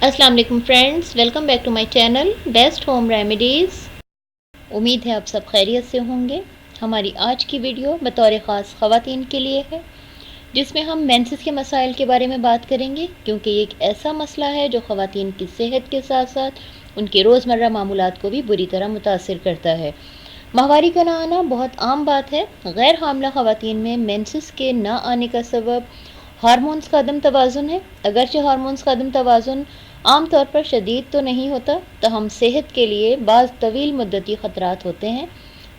अस्सलाम वालेकुम friends, welcome back to my channel best home remedies. उम्मीद है आप सब खैरियत से होंगे। हमारी आज की वीडियो बतौर ख़ास ख़वातीन के लिए है, जिसमें हम मेंसेस के मसाइल के बारे में बात करेंगे, क्योंकि ये एक ऐसा मसला है जो ख़वातीन की सेहत के साथ साथ उनके रोज़मर्रा मामूलात को भी बुरी तरह मुतासिर करता है। माहवारी का ना आना बहुत आम बात है। गैर हामिला ख़वातीन में मेंसेस के ना आने का सबब हार्मोन्स का अदम तवाज़ुन है। अगरचे हार्मोन्स का अदम तवाज़ुन आम तौर पर शदीद तो नहीं होता, तहम सेहत के लिए बाज़ तवील मुद्दती ख़तरात होते हैं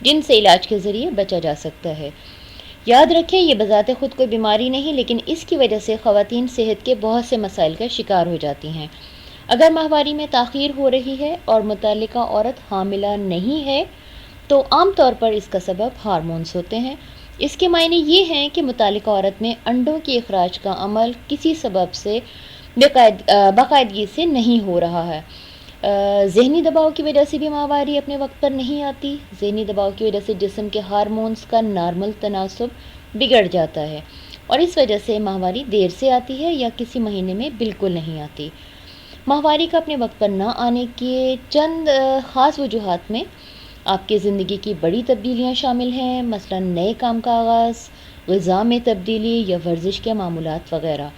जिनसे इलाज के ज़रिए बचा जा सकता है। याद रखें, ये बज़ाते ख़ुद कोई बीमारी नहीं, लेकिन इसकी वजह से ख़वातीन सेहत के बहुत से मसाइल का शिकार हो जाती हैं। अगर माहवारी में ताख़ीर हो रही है और मुतल्लिका औरत हामिला नहीं है, तो आम तौर पर इसका सबब हार्मोन्स होते हैं। इसके मायने ये हैं कि मुतल्लिका औरत में अंडों के इखराज का अमल किसी सबब से बाकायदगी से नहीं हो रहा है। ज़हनी दबाव की वजह से भी माहवारी अपने वक्त पर नहीं आती। ज़हनी दबाव की वजह से जिस्म के हार्मोन्स का नॉर्मल तनासुब बिगड़ जाता है और इस वजह से माहवारी देर से आती है या किसी महीने में बिल्कुल नहीं आती। माहवारी का अपने वक्त पर ना आने के चंद ख़ास वजूहात में आपकी ज़िंदगी की बड़ी तब्दीलियाँ शामिल हैं, मसलन नए काम का आगाज़, ग़िज़ा में तब्दीली या वर्जिश के मामूलात वग़ैरह।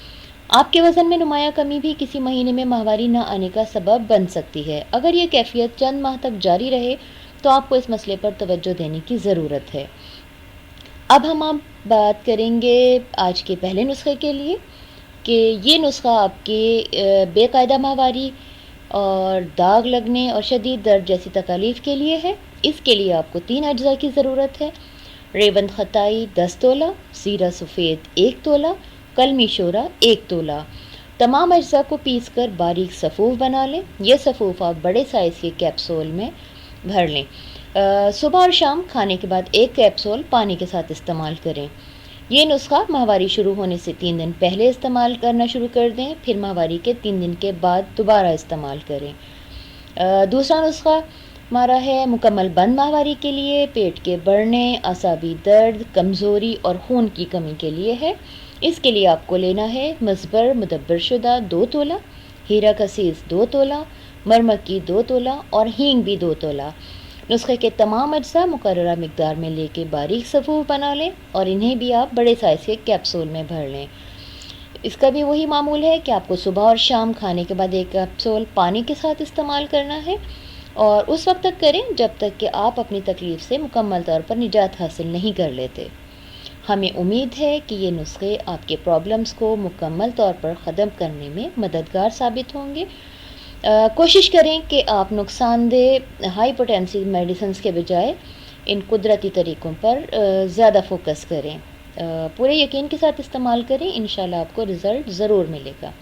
आपके वज़न में नुमाया कमी भी किसी महीने में माहवारी ना आने का सबब बन सकती है। अगर ये कैफियत चंद माह तक जारी रहे तो आपको इस मसले पर तवज्जो देने की ज़रूरत है। अब हम आप बात करेंगे आज के पहले नुस्खे के लिए कि ये नुस्खा आपके बेकायदा माहवारी और दाग लगने और शदीद दर्द जैसी तकलीफ़ के लिए है। इसके लिए आपको 3 अज्जा की ज़रूरत है। रेवंद खताई 10 तोला, ज़ीरा सफ़ेद 1 तोला, कलमी शोरा 1 तोला। तमाम अज्जा को पीस कर बारीक सफ़ूफ़ बना लें। यह सफ़ूफ़ आप बड़े साइज़ के कैप्सूल में भर लें। सुबह और शाम खाने के बाद 1 कैप्सूल पानी के साथ इस्तेमाल करें। ये नुस्खा माहवारी शुरू होने से 3 दिन पहले इस्तेमाल करना शुरू कर दें, फिर माहवारी के 3 दिन के बाद दोबारा इस्तेमाल करें। दूसरा नुस्खा हमारा है मुकम्मल बंद माहवारी के लिए, पेट के बढ़ने, असाबी दर्द, कमज़ोरी और खून की कमी के लिए है। इसके लिए आपको लेना है मस्बर मुदब्बर शुदा 2 तोला, हीरा कसीस 2 तोला, मरमक्की 2 तोला और हींग भी 2 तोला। नुस्खे के तमाम अज्जा मुकर्ररा मिकदार में लेके बारीक सफ़ूफ़ बना लें और इन्हें भी आप बड़े साइज़ के कैप्सूल में भर लें। इसका भी वही मामूल है कि आपको सुबह और शाम खाने के बाद 1 कैप्सूल पानी के साथ इस्तेमाल करना है और उस वक्त तक करें जब तक कि आप अपनी तकलीफ़ से मुकम्मल तौर पर निजात हासिल नहीं कर लेते। हमें उम्मीद है कि ये नुस्खे आपके प्रॉब्लम्स को मुकम्मल तौर पर ख़त्म करने में मददगार साबित होंगे। कोशिश करें कि आप नुकसानदेह हाई पोटेंसी मेडिसिन्स के बजाय इन कुदरती तरीक़ों पर ज़्यादा फोकस करें। पूरे यकीन के साथ इस्तेमाल करें, इंशाल्लाह आपको रिज़ल्ट ज़रूर मिलेगा।